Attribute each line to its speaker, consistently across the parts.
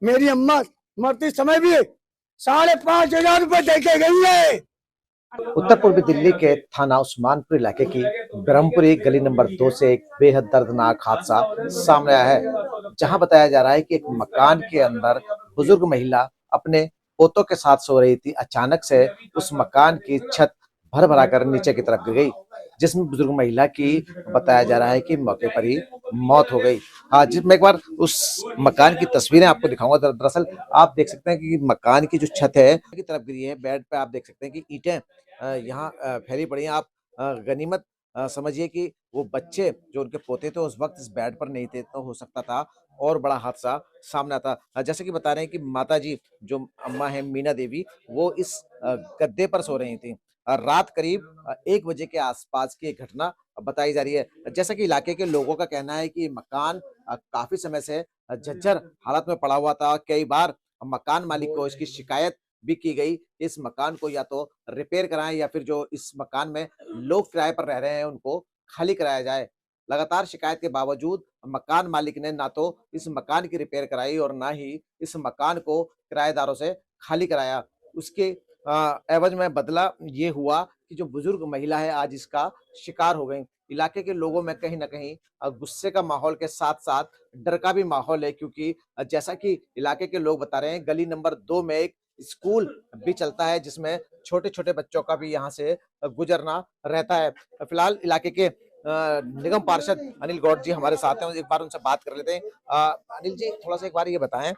Speaker 1: मेरी अम्मा मरते समय भी 5,500 रुपए दे के गई है।
Speaker 2: उत्तर पूर्वी दिल्ली के थाना उस्मानपुर इलाके की ब्रह्मपुरी गली नंबर 2 से एक बेहद दर्दनाक हादसा सामने आया है, जहां बताया जा रहा है कि एक मकान के अंदर बुजुर्ग महिला अपने पोतों के साथ सो रही थी। अचानक से उस मकान की छत भर भरा कर नीचे की तरफ गिर गई, जिसमें बुजुर्ग महिला की बताया जा रहा है कि मौके पर ही मौत हो गई। हाँ, जिसमें एक बार उस मकान की तस्वीरें आपको दिखाऊंगा। दरअसल आप देख सकते हैं कि मकान की जो छत है की तरफ गिरी है। बेड पे आप देख सकते हैं कि ईंटें यहाँ फैली पड़ी हैं। आप गनीमत समझिए कि वो बच्चे जो उनके पोते थे उस वक्त इस बेड पर नहीं थे, तो हो सकता था और बड़ा हादसा सामने आता। जैसे कि बता रहे हैं कि माता जी जो अम्मा है मीना देवी, वो इस गद्दे पर सो रही थी। रात करीब 1 बजे के आसपास की एक घटना बताई जा रही है। जैसा कि इलाके के लोगों का कहना है कि मकान काफी समय से जर्जर हालत में पड़ा हुआ था। कई बार मकान मालिक को इसकी शिकायत भी की गई। इस मकान को या तो रिपेयर कराएं या फिर जो इस मकान में लोग किराए पर रह रहे हैं उनको खाली कराया जाए। लगातार शिकायत के बावजूद मकान मालिक ने ना तो इस मकान की रिपेयर कराई और ना ही इस मकान को किराएदारों से खाली कराया। उसके एवज में बदला ये हुआ कि जो बुजुर्ग महिला है आज इसका शिकार हो गई। इलाके के लोगों में कहीं ना कहीं गुस्से का माहौल के साथ साथ डर का भी माहौल है, क्योंकि जैसा कि इलाके के लोग बता रहे हैं, गली नंबर 2 में एक स्कूल भी चलता है जिसमें छोटे छोटे बच्चों का भी यहाँ से गुजरना रहता है। फिलहाल इलाके के निगम पार्षद अनिल गौड़ जी हमारे साथ हैं, एक बार उनसे बात कर लेते हैं। अनिल जी, थोड़ा सा एक बार ये बताएं,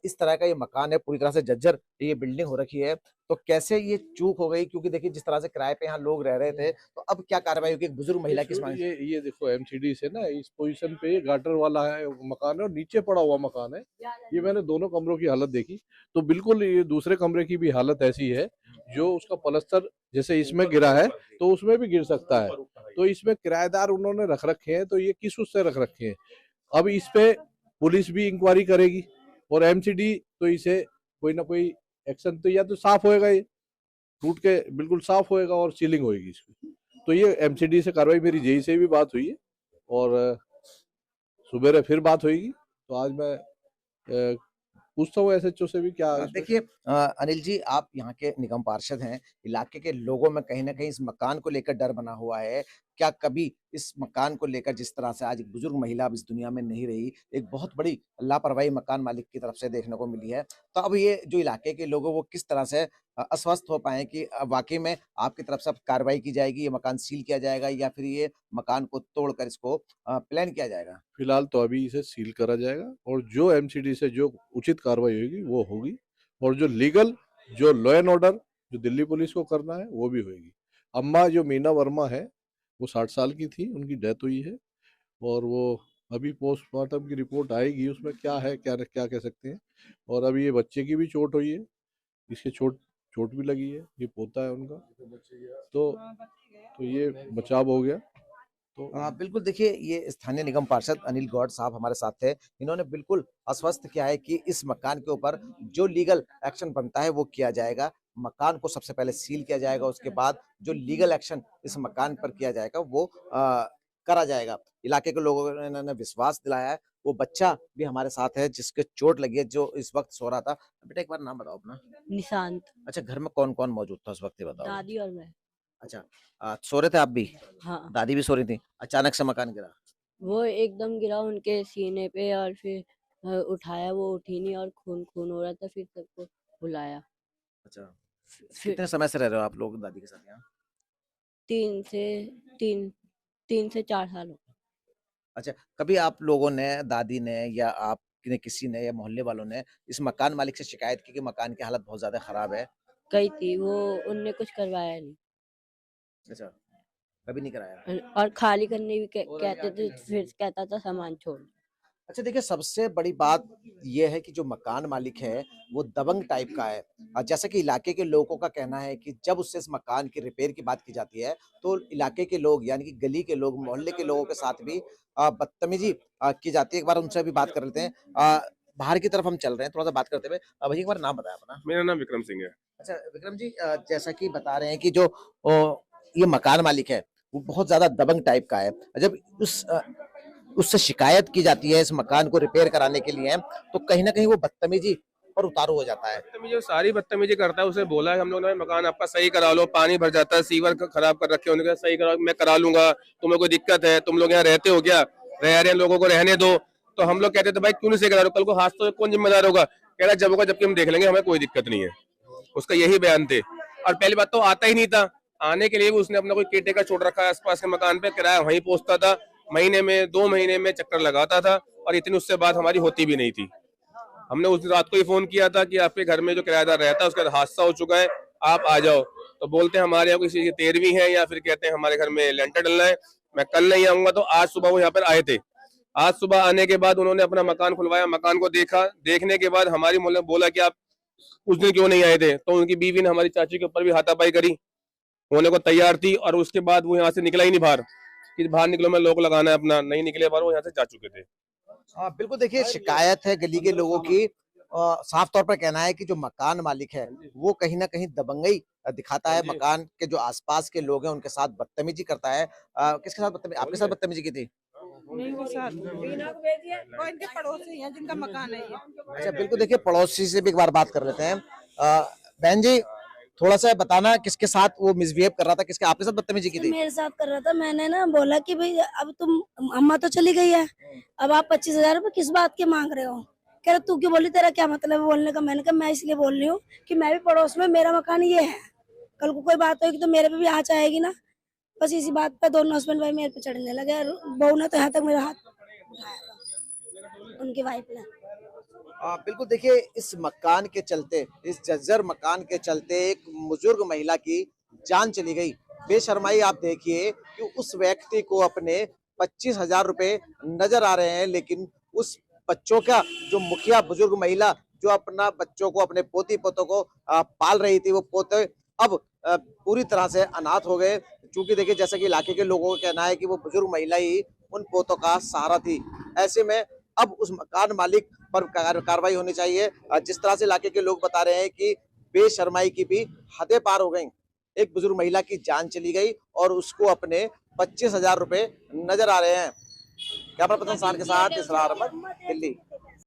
Speaker 2: इस तरह का ये मकान है, पूरी तरह से जर्जर ये बिल्डिंग हो रखी है, तो कैसे ये चूक हो गई? क्योंकि देखिए जिस तरह से किराए पे यहाँ लोग रह रहे थे, तो अब क्या कार्रवाई होगी? एक बुजुर्ग महिला किस मांग
Speaker 3: ये देखो एमसीडी से ना इस पोजीशन पे ये गाटर वाला है मकान है और नीचे पड़ा हुआ मकान है। ये मैंने दोनों कमरों की हालत देखी तो बिल्कुल ये दूसरे कमरे की भी हालत ऐसी है जो उसका पलस्तर जैसे इसमें गिरा है तो उसमें भी गिर सकता है। तो इसमें किराएदार उन्होंने रख रखे हैं, तो ये किस उससे रख रखे हैं। अब इस पे पुलिस भी इंक्वायरी करेगी और एमसीडी तो इसे कोई ना कोई एक्शन तो या तो साफ होएगा, ये टूट के बिल्कुल साफ होएगा और सीलिंग होएगी इसकी। तो ये एमसीडी से कार्रवाई, मेरी जेई से भी बात हुई है और सुबह फिर बात होगी। तो आज मैं पूछता हूँ एसएचओ से भी क्या
Speaker 2: देखिए अनिल जी, आप यहाँ के निगम पार्षद हैं, इलाके के लोगों में कहीं ना कहीं इस मकान को लेकर डर बना हुआ है। क्या कभी इस मकान को लेकर, जिस तरह से आज एक बुजुर्ग महिला अब इस दुनिया में नहीं रही, एक बहुत बड़ी लापरवाही मकान मालिक की तरफ से देखने को मिली है, तो अब ये जो इलाके के लोग हैं वो किस तरह से अस्वस्थ हो पाए कि वाकई में आपकी तरफ से अब कार्रवाई की जाएगी, ये मकान सील किया जाएगा या फिर ये मकान को तोड़कर इसको प्लान किया जाएगा?
Speaker 3: फिलहाल तो अभी इसे सील करा जाएगा और जो एमसीडी से जो उचित कार्रवाई होगी वो होगी और जो लीगल, जो लॉ एंड ऑर्डर जो दिल्ली पुलिस को करना है वो भी होगी। अम्मा जो मीना वर्मा है वो 60 साल की थी, उनकी डेथ हुई है और वो अभी पोस्टमार्टम की रिपोर्ट आएगी, उसमें क्या है क्या क्या कह सकते हैं। और अभी ये बच्चे की भी चोट हुई है, इसके चोट चोट भी लगी है, ये पोता है उनका। तो ये बचाव हो गया। तो
Speaker 2: बिल्कुल, देखिए ये स्थानीय निगम पार्षद अनिल गौड़ साहब हमारे साथ थे। इन्होंने बिल्कुल आश्वस्त किया है कि इस मकान के ऊपर जो लीगल एक्शन बनता है वो किया जाएगा। मकान को सबसे पहले सील किया जाएगा, उसके बाद जो लीगल एक्शन इस मकान पर किया जाएगा वो करा जाएगा। इलाके के लोगों ने इन्होंने विश्वास दिलाया है। वो बच्चा भी हमारे साथ है जिसके चोट लगी है, जो इस वक्त सो रहा था। बेटा एक बार नाम बताओ अपना।
Speaker 4: निशांत।
Speaker 2: अच्छा, घर में कौन कौन मौजूद था उस वक्त, ये बताओ।
Speaker 4: दादी और मैं।
Speaker 2: अच्छा, सो रहे थे आप भी?
Speaker 4: हाँ,
Speaker 2: दादी भी सो रही थी, अचानक से मकान गिरा?
Speaker 4: वो एकदम गिरा उनके सीने पे और फिर उठाया, वो उठी नहीं और खून खून हो रहा था, फिर सबको बुलाया।
Speaker 2: अच्छा,
Speaker 4: फिर
Speaker 2: कितने समय से रह रहे हो आप लोग दादी के साथ यहाँ?
Speaker 4: तीन से तीन 3 से 4 साल हो।
Speaker 2: अच्छा, कभी आप लोगों ने, दादी ने या आप ने, किसी ने या मोहल्ले वालों ने इस मकान मालिक से शिकायत की कि मकान की हालत बहुत ज्यादा खराब है?
Speaker 4: गई थी वो, उनने कुछ करवाया नहीं
Speaker 2: अच्छा, कभी नहीं कराया?
Speaker 4: और खाली करने भी कहते थे, फिर कहता था सामान छोड़।
Speaker 2: अच्छा, देखिए सबसे बड़ी बात ये है कि जो मकान मालिक है वो दबंग टाइप का है। जैसा कि इलाके के लोगों का कहना है कि जब उससे इस मकान की रिपेयर की बात की जाती है तो इलाके के लोग यानी कि गली के लोग, मोहल्ले के लोगों के साथ भी बदतमीजी की जाती है। एक बार उनसे भी बात कर लेते हैं। बाहर की तरफ हम चल रहे हैं, थोड़ा सा बात करते हुए। भैया एक बार नाम बताया अपना।
Speaker 5: मेरा नाम विक्रम सिंह है।
Speaker 2: अच्छा विक्रम जी, जैसा कि बता रहे हैं कि जो ये मकान मालिक है वो बहुत ज्यादा दबंग टाइप का है। जब उस उससे शिकायत की जाती है इस मकान को रिपेयर कराने के लिए, तो कहीं ना कहीं वो बदतमीजी पर उतारू हो जाता है।
Speaker 5: बदतमीजी जो सारी बदतमीजी करता है, उसे बोला है हम लोगों ने मकान आपका सही करा लो, पानी भर जाता है, सीवर खराब कर रखे, उन्होंने कहा सही करा, मैं करा लूंगा, तुम्हें कोई दिक्कत है, तुम लोग यहाँ रहते हो क्या, रह रहे हैं लोगों को रहने दो। तो हम लोग कहते थे भाई क्यों नहीं सही करा रहे हो, कल को हादसा कौन जिम्मेदार होगा, कह रहा जब होगा जबकि हम देख लेंगे, हमें कोई दिक्कत नहीं है। उसका यही बयान थे। और पहली बात तो आता ही नहीं था, आने के लिए भी उसने अपना कोई केटेकर छोड़ रखा है आसपास के मकान पे, किराया वहीं पहुंचता था, महीने में 2 महीने में चक्कर लगाता था, और इतनी उससे बात हमारी होती भी नहीं थी। हमने उस रात को ही फोन किया था कि आपके घर में जो किराएदार रहता है उसका हादसा हो चुका है, आप आ जाओ। तो बोलते हैं हमारे यहाँ किसी की 13वीं है, या फिर कहते हैं हमारे घर में लेंटर डलना है, मैं कल नहीं आऊंगा। तो आज सुबह वो यहाँ पर आए थे। आज सुबह आने के बाद उन्होंने अपना मकान खुलवाया, मकान को देखा, देखने के बाद हमारी बोला कि आप उस दिन क्यों नहीं आए थे। तो उनकी बीवी ने हमारी चाची के ऊपर भी हाथापाई करी, होने को तैयार थी, और उसके बाद वो यहाँ से निकला ही नहीं बाहर, कि बाहर निकलो मैं लोक लगाना है अपना, नहीं निकले बाहर, वो यहाँ से जा चुके थे।
Speaker 2: बिल्कुल, देखिए शिकायत है गली के लोगों की। साफ तौर पर कहना है कि जो मकान मालिक है वो कहीं ना कहीं दबंगई दिखाता है, मकान के जो आसपास के लोग हैं उनके साथ बदतमीजी करता है। किसके साथ बदतमीजी, आपके साथ बदतमीजी की थी?
Speaker 6: नहीं, वो साथ वो इनके पड़ोसी हैं जिनका मकान है ये।
Speaker 2: अच्छा, बिल्कुल, देखिए पड़ोसी से भी एक बार बात कर लेते हैं। बहन जी, थोड़ा सा बताना किसके साथ वो मिसबिहेव कर रहा था, किसके आपके साथ बदतमीजी की थी?
Speaker 7: मेरे साथ कर रहा था। मैंने ना बोला कि भाई अब तुम, अम्मा तो चली गई है, अब आप 25,000 रुपए किस बात के मांग रहे हो। कह रहा तू क्यों बोली, तेरा क्या मतलब है बोलने का। मैंने कहा मैं इसलिए बोल रही हूँ कि मैं भी पड़ोस में, मेरा मकान ये है, कल को कोई बात होगी तो मेरे पे भी आँच आएगी ना। बस इसी बात पे दोनों हस्बैंड भाई मेरे पे चढ़ने लगे। बहू ने तो यहाँ तक मेरा हाथ उठाया था, उनकी वाइफ ने।
Speaker 2: बिल्कुल, देखिए इस मकान के चलते, इस जर्जर मकान के चलते एक बुजुर्ग महिला की जान चली गई। बेशर्माई आप देखिए कि उस व्यक्ति को अपने 25,000 रुपए नजर आ रहे हैं, लेकिन उस बच्चों का जो मुखिया बुजुर्ग महिला जो अपना बच्चों को, अपने पोती पोतों को पाल रही थी, वो पोते अब पूरी तरह से अनाथ हो गए। क्योंकि देखिए जैसा कि इलाके के लोगों का कहना है कि वो बुजुर्ग महिला ही उन पोतों का सहारा थी। ऐसे में अब उस मकान मालिक पर कार्रवाई होनी चाहिए। जिस तरह से इलाके के लोग बता रहे हैं कि बेशर्माई की भी हदें पार हो गई। एक बुजुर्ग महिला की जान चली गई और उसको अपने 25,000 रुपए नजर आ रहे हैं। कैमरा पर्सन के साथ इसरार अहमद, दिल्ली।